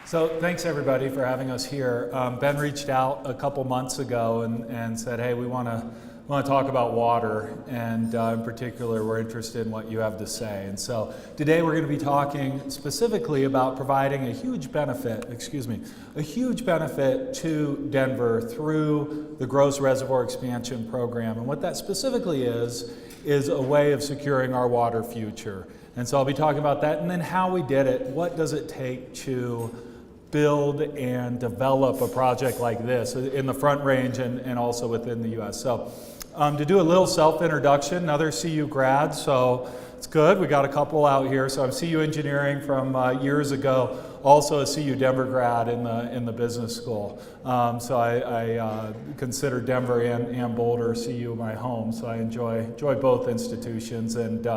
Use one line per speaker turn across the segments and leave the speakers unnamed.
So thanks everybody for having us here. Ben reached out a couple months ago and said, hey, we want to talk about water, and in particular we're interested in what you have to say. And so today we're going to be talking specifically about providing a huge benefit to Denver through the Gross Reservoir Expansion Program. And what that specifically is a way of securing our water future. And so I'll be talking about that, and then how we did it. What does it take to build and develop a project like this in the Front Range and also within the U.S. So to do a little self-introduction, another CU grad, so it's good. We got a couple out here. So I'm CU Engineering from years ago, also a CU Denver grad in the business school. So I consider Denver and Boulder CU my home, so I enjoy both institutions. And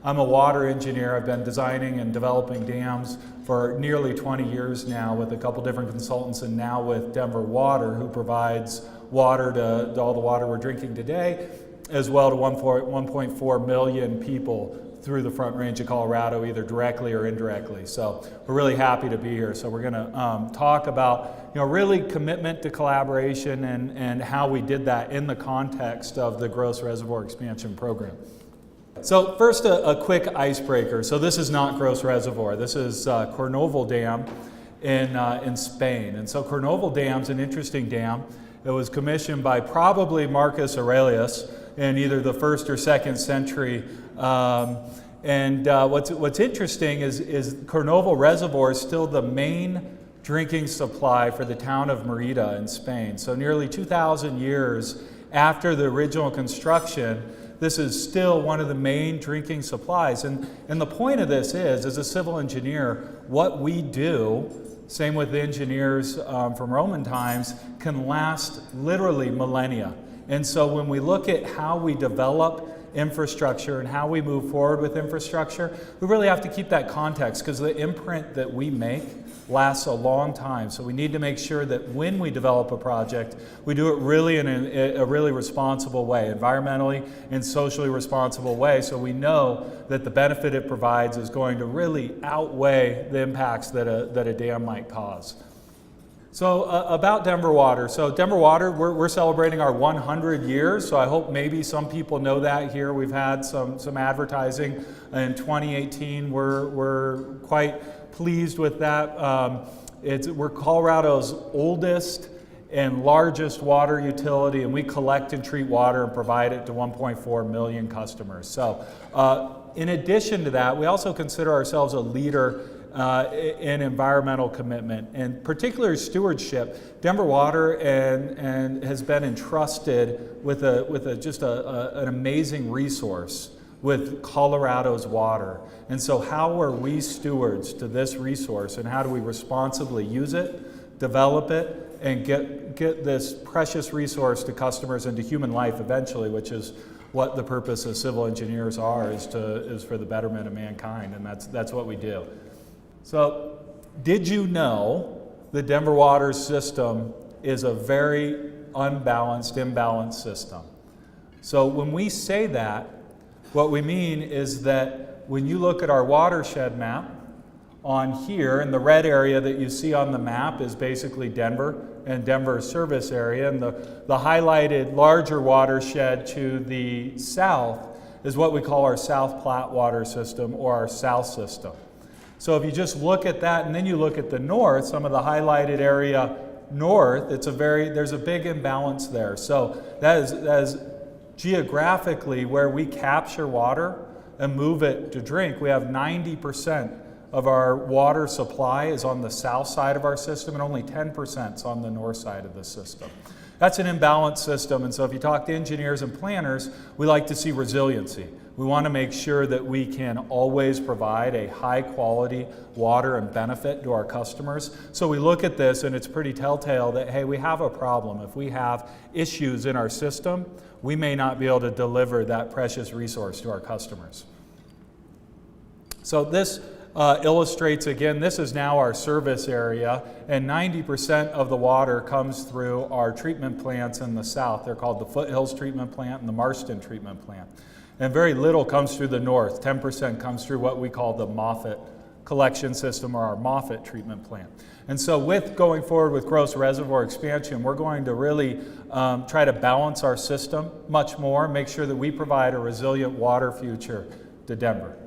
I'm a water engineer. I've been designing and developing dams for nearly 20 years now with a couple different consultants, and now with Denver Water, who provides water to all the water we're drinking today, as well to 1.4 million people through the Front Range of Colorado, either directly or indirectly. So we're really happy to be here. So we're going to talk about really commitment to collaboration and how we did that in the context of the Gross Reservoir Expansion Program. So first, a quick icebreaker. So this is not Gross Reservoir. This is Cornoval Dam in Spain. And so Cornoval Dam's an interesting dam. It was commissioned by probably Marcus Aurelius in either the 1st or 2nd century. What's interesting is Cornoval Reservoir is still the main drinking supply for the town of Merida in Spain. So nearly 2,000 years after the original construction, this is still one of the main drinking supplies. And the point of this is, as a civil engineer, what we do, same with engineers from Roman times, can last literally millennia. And so when we look at how we develop infrastructure and how we move forward with infrastructure, we really have to keep that context, because the imprint that we make lasts a long time. So we need to make sure that when we develop a project, we do it really in a really responsible way, environmentally and socially responsible way, so we know that the benefit it provides is going to really outweigh the impacts that a dam might cause. So about Denver Water. So Denver Water, we're celebrating our 100 years, so I hope maybe some people know that here. We've had some advertising in 2018. We're quite pleased with that. We're Colorado's oldest and largest water utility, and we collect and treat water and provide it to 1.4 million customers. So in addition to that, we also consider ourselves a leader in environmental commitment, and particularly stewardship. Denver Water and has been entrusted with an amazing resource, with Colorado's water. And so how are we stewards to this resource, and how do we responsibly use it, develop it, and get this precious resource to customers and to human life eventually, which is what the purpose of civil engineers is for the betterment of mankind, and that's what we do. So, did you know the Denver Water system is a very imbalanced system? So when we say that, what we mean is that when you look at our watershed map on here, and the red area that you see on the map is basically Denver and Denver's service area, and the highlighted larger watershed to the south is what we call our South Platte water system, or our South system. So if you just look at that, and then you look at the north, some of the highlighted area north, there's a big imbalance there. So that is geographically where we capture water and move it to drink. We have 90% of our water supply is on the south side of our system, and only 10% is on the north side of the system. That's an imbalanced system, and so if you talk to engineers and planners, we like to see resiliency. We want to make sure that we can always provide a high quality water and benefit to our customers. So we look at this, and it's pretty telltale that, hey, we have a problem. If we have issues in our system, we may not be able to deliver that precious resource to our customers. So this illustrates, again, this is now our service area, and 90% of the water comes through our treatment plants in the south. They're called the Foothills Treatment Plant and the Marston Treatment Plant. And very little comes through the north. 10% comes through what we call the Moffett collection system or our Moffett treatment plant. And so with going forward with Gross Reservoir expansion, we're going to really try to balance our system much more, make sure that we provide a resilient water future to Denver.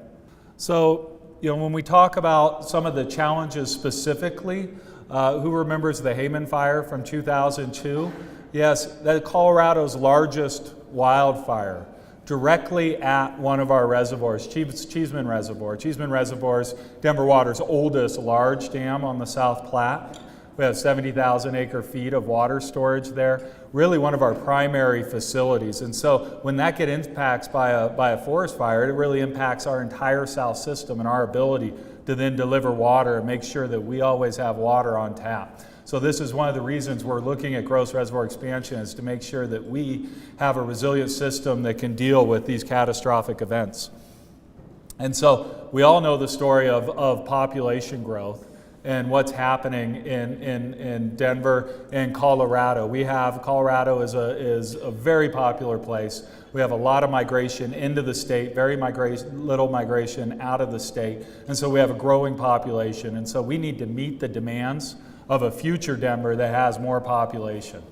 So, when we talk about some of the challenges specifically, who remembers the Hayman fire from 2002? Yes, that's Colorado's largest wildfire, directly at one of our reservoirs, Cheeseman Reservoir. Cheeseman Reservoir is Denver Water's oldest large dam on the South Platte. We have 70,000 acre feet of water storage there, really one of our primary facilities. And so when that gets impacted by a forest fire, it really impacts our entire south system and our ability to then deliver water and make sure that we always have water on tap. So this is one of the reasons we're looking at Gross Reservoir expansion, is to make sure that we have a resilient system that can deal with these catastrophic events. And so we all know the story of population growth and what's happening in Denver and Colorado. Colorado is a very popular place. We have a lot of migration into the state, very little migration out of the state. And so we have a growing population. And so we need to meet the demands of a future Denver that has more population.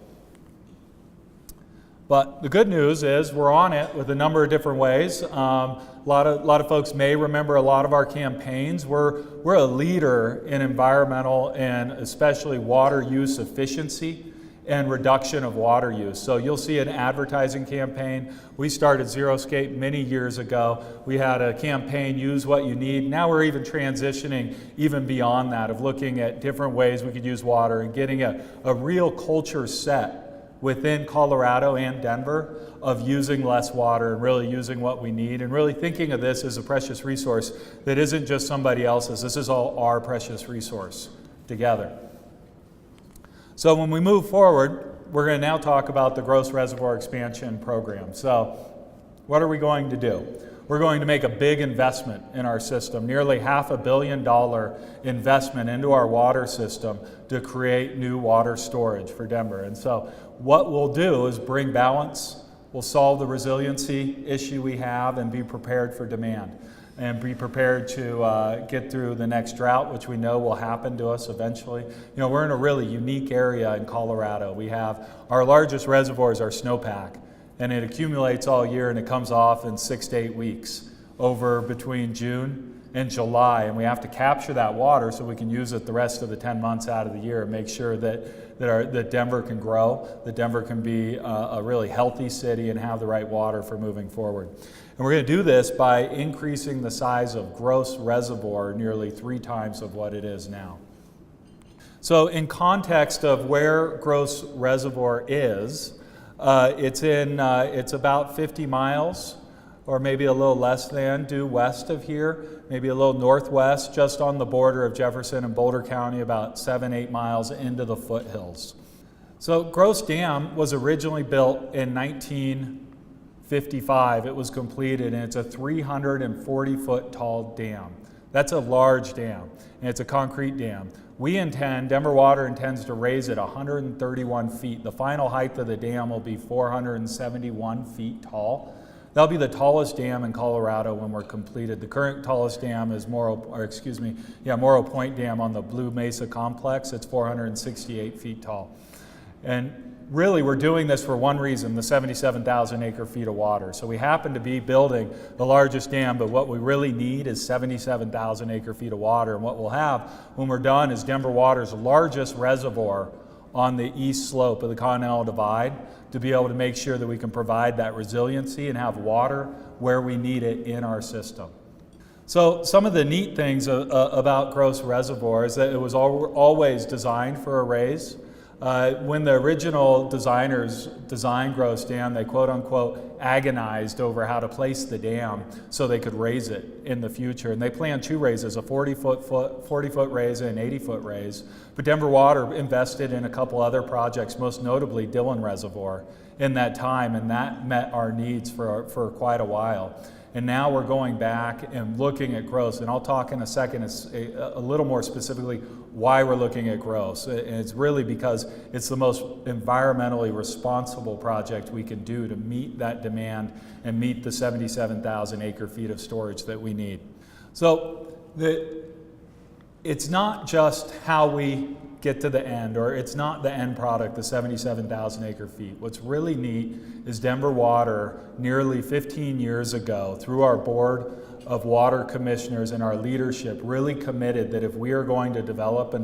But the good news is we're on it with a number of different ways. A lot of folks may remember a lot of our campaigns. We're a leader in environmental and especially water use efficiency and reduction of water use. So you'll see an advertising campaign. We started Zeroscape many years ago. We had a campaign, Use What You Need. Now we're even transitioning even beyond that, of looking at different ways we could use water and getting a real culture set within Colorado and Denver of using less water and really using what we need and really thinking of this as a precious resource that isn't just somebody else's. This is all our precious resource together. So when we move forward, we're going to now talk about the Gross Reservoir expansion program. So what are we going to do? We're going to make a big investment in our system, nearly $500 million investment into our water system to create new water storage for Denver. And so what we'll do is bring balance, we'll solve the resiliency issue we have and be prepared for demand and be prepared to get through the next drought, which we know will happen to us eventually. We're in a really unique area in Colorado. We have our largest reservoirs are snowpack, and it accumulates all year and it comes off in 6 to 8 weeks over between June and July, and we have to capture that water so we can use it the rest of the 10 months out of the year and make sure that Denver can grow, that Denver can be a really healthy city and have the right water for moving forward. And we're going to do this by increasing the size of Gross Reservoir nearly 3 times of what it is now. So in context of where Gross Reservoir is, it's about 50 miles or maybe a little less than due west of here, maybe a little northwest, just on the border of Jefferson and Boulder County, about 7-8 miles into the foothills. So Gross Dam was originally built in 1955. It was completed, and it's a 340-foot tall dam. That's a large dam, and it's a concrete dam. Denver Water intends to raise it 131 feet. The final height of the dam will be 471 feet tall. That'll be the tallest dam in Colorado when we're completed. The current tallest dam is Morro Point Dam on the Blue Mesa Complex. It's 468 feet tall. And really, we're doing this for one reason, the 77,000 acre feet of water. So we happen to be building the largest dam, but what we really need is 77,000 acre feet of water. And what we'll have when we're done is Denver Water's largest reservoir on the east slope of the Continental Divide, to be able to make sure that we can provide that resiliency and have water where we need it in our system. So some of the neat things about Gross Reservoir is that it was always designed for a raise. When the original designers designed Gross Dam, they quote unquote agonized over how to place the dam so they could raise it in the future. And they planned 2 raises, a 40-foot raise and an 80-foot raise. But Denver Water invested in a couple other projects, most notably Dillon Reservoir, in that time, and that met our needs for quite a while. And now we're going back and looking at Gross, and I'll talk in a second a little more specifically why we're looking at Gross. And it's really because it's the most environmentally responsible project we can do to meet that demand and meet the 77,000 acre feet of storage that we need. So it's not just how we get to the end, or it's not the end product, the 77,000 acre feet. What's really neat is Denver Water, nearly 15 years ago, through our board of water commissioners and our leadership, really committed that if we are going to develop a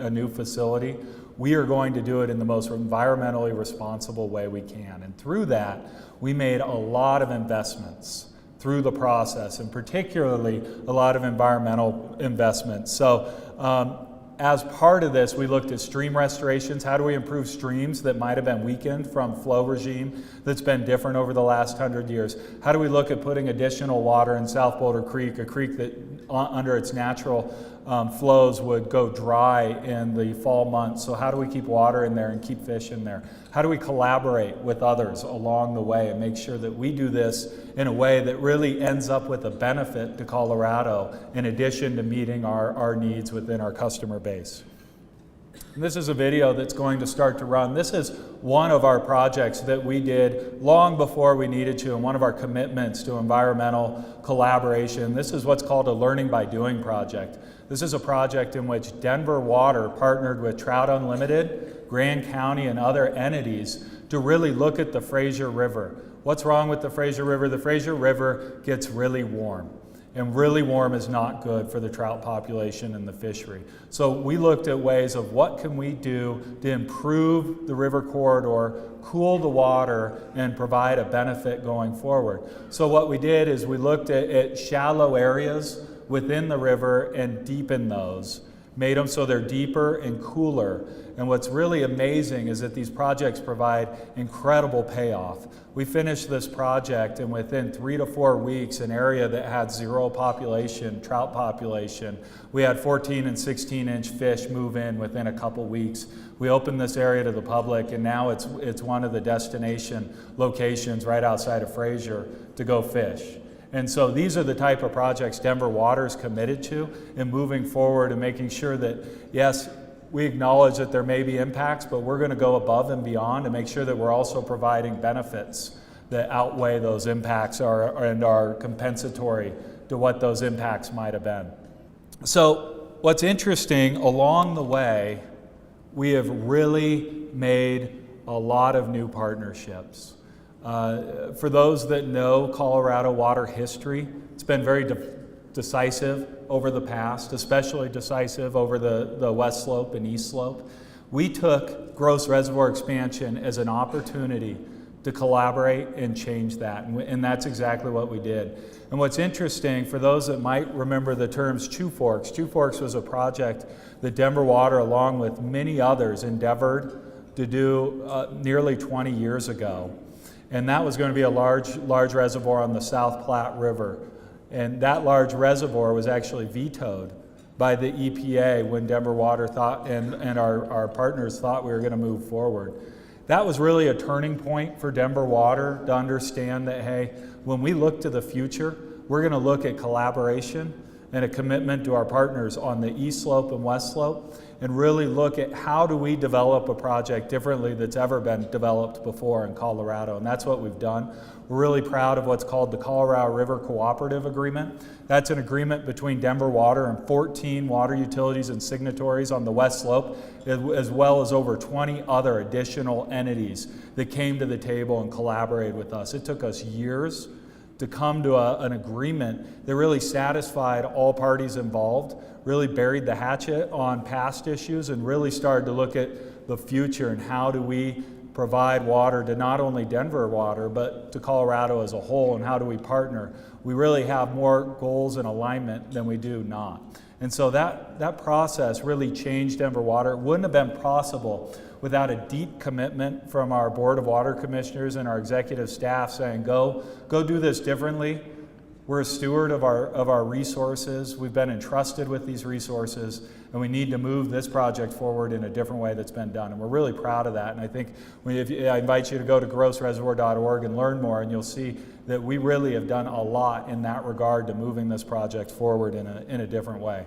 new facility, we are going to do it in the most environmentally responsible way we can. And through that, we made a lot of investments through the process, and particularly a lot of environmental investments. So as part of this, we looked at stream restorations. How do we improve streams that might have been weakened from flow regime that's been different over the last 100 years? How do we look at putting additional water in South Boulder Creek, a creek that under its natural flows would go dry in the fall months? So how do we keep water in there and keep fish in there? How do we collaborate with others along the way and make sure that we do this in a way that really ends up with a benefit to Colorado, in addition to meeting our needs within our customer base? And this is a video that's going to start to run. This is one of our projects that we did long before we needed to, and one of our commitments to environmental collaboration. This is what's called a Learning by Doing project. This is a project in which Denver Water partnered with Trout Unlimited, Grand County, and other entities to really look at the Fraser River. What's wrong with the Fraser River? The Fraser River gets really warm. And really warm is not good for the trout population and the fishery. So we looked at ways of what can we do to improve the river corridor, cool the water, and provide a benefit going forward. So what we did is we looked at shallow areas within the river and deepened those, made them so they're deeper and cooler. And what's really amazing is that these projects provide incredible payoff. We finished this project, and within 3 to 4 weeks, an area that had zero population, trout population, we had 14 and 16-inch fish move in within a couple weeks. We opened this area to the public, and now it's one of the destination locations right outside of Fraser to go fish. And so these are the type of projects Denver Water is committed to in moving forward and making sure that, yes, we acknowledge that there may be impacts, but we're going to go above and beyond to make sure that we're also providing benefits that outweigh those impacts and are compensatory to what those impacts might have been. So what's interesting, along the way, we have really made a lot of new partnerships. For those that know Colorado water history, it's been very decisive over the past, especially decisive over the west slope and east slope. We took gross reservoir expansion as an opportunity to collaborate and change that, and that's exactly what we did. And what's interesting, for those that might remember the terms Two Forks was a project that Denver Water, along with many others, endeavored to do nearly 20 years ago. And that was going to be a large reservoir on the South Platte River. And that large reservoir was actually vetoed by the EPA when Denver Water thought, and our partners thought we were going to move forward. That was really a turning point for Denver Water to understand that, hey, when we look to the future, we're going to look at collaboration and a commitment to our partners on the east slope and west slope, and really look at how do we develop a project differently that's ever been developed before in Colorado, and that's what we've done. We're really proud of what's called the Colorado River Cooperative Agreement. That's an agreement between Denver Water and 14 water utilities and signatories on the west slope, as well as over 20 other additional entities that came to the table and collaborated with us. It took us years to come to an agreement that really satisfied all parties involved, really buried the hatchet on past issues, and really started to look at the future and how do we provide water to not only Denver Water, but to Colorado as a whole, and how do we partner. We really have more goals in alignment than we do not. And so that process really changed Denver Water. It wouldn't have been possible without a deep commitment from our Board of Water Commissioners and our executive staff saying, go do this differently. We're a steward of our resources. We've been entrusted with these resources, and we need to move this project forward in a different way that's been done. And we're really proud of that. And I think I invite you to go to grossreservoir.org and learn more, and you'll see that we really have done a lot in that regard to moving this project forward in a different way.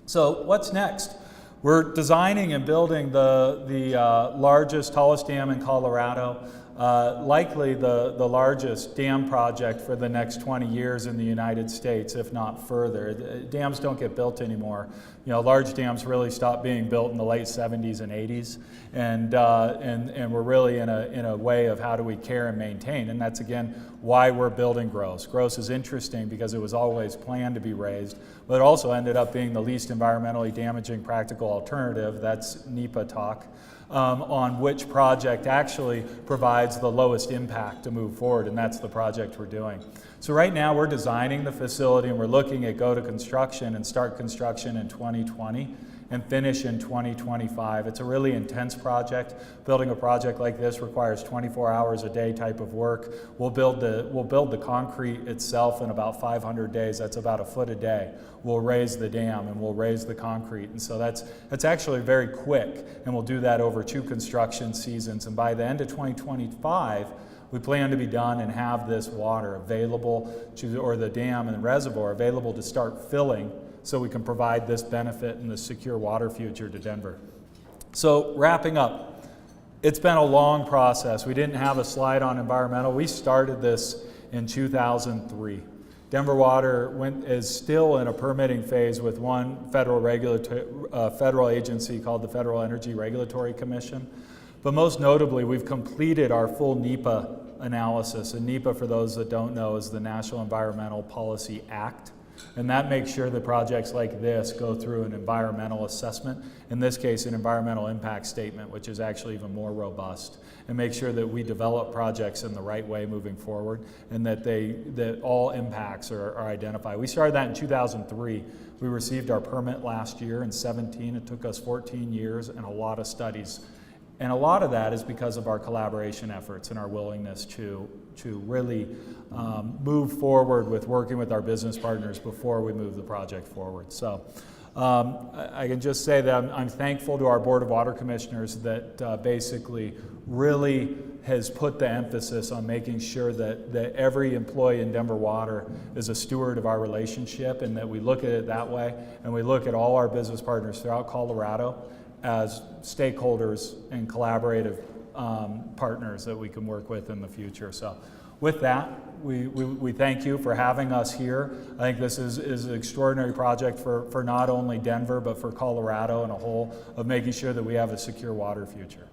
So what's next? We're designing and building the largest, tallest dam in Colorado. likely the largest dam project for the next 20 years in the United States, if not further. Dams don't get built anymore. Large dams really stopped being built in the late 70s and 80s, and we're really in a way of how do we care and maintain, and that's again why we're building Gross. Gross is interesting because it was always planned to be raised, but it also ended up being the least environmentally damaging practical alternative. That's NEPA talk. On which project actually provides the lowest impact to move forward, and that's the project we're doing. So right now we're designing the facility and we're looking at go to construction and start construction in 2020 and finish in 2025. It's a really intense project. Building a project like this requires 24 hours a day type of work. We'll build the concrete itself in about 500 days. That's about a foot a day. We'll raise the dam and we'll raise the concrete. And so that's actually very quick, and we'll do that over 2 construction seasons. And by the end of 2025, we plan to be done and have this water available or the dam and the reservoir available to start filling, so we can provide this benefit and the secure water future to Denver. So wrapping up, it's been a long process. We didn't have a slide on environmental. We started this in 2003. Denver Water is still in a permitting phase with one federal agency called the Federal Energy Regulatory Commission. But most notably, we've completed our full NEPA analysis. And NEPA, for those that don't know, is the National Environmental Policy Act. And that makes sure that projects like this go through an environmental assessment, in this case an environmental impact statement, which is actually even more robust, and make sure that we develop projects in the right way moving forward, and that all impacts are identified. We started that in 2003. We received our permit last year in 2017. It took us 14 years and a lot of studies. And a lot of that is because of our collaboration efforts and our willingness to really move forward with working with our business partners before we move the project forward. So I can just say that I'm thankful to our Board of Water Commissioners that basically really has put the emphasis on making sure that every employee in Denver Water is a steward of our relationship, and that we look at it that way, and we look at all our business partners throughout Colorado as stakeholders and collaborative partners that we can work with in the future. So with that, we thank you for having us here. I think this is an extraordinary project for not only Denver, but for Colorado and a whole, of making sure that we have a secure water future.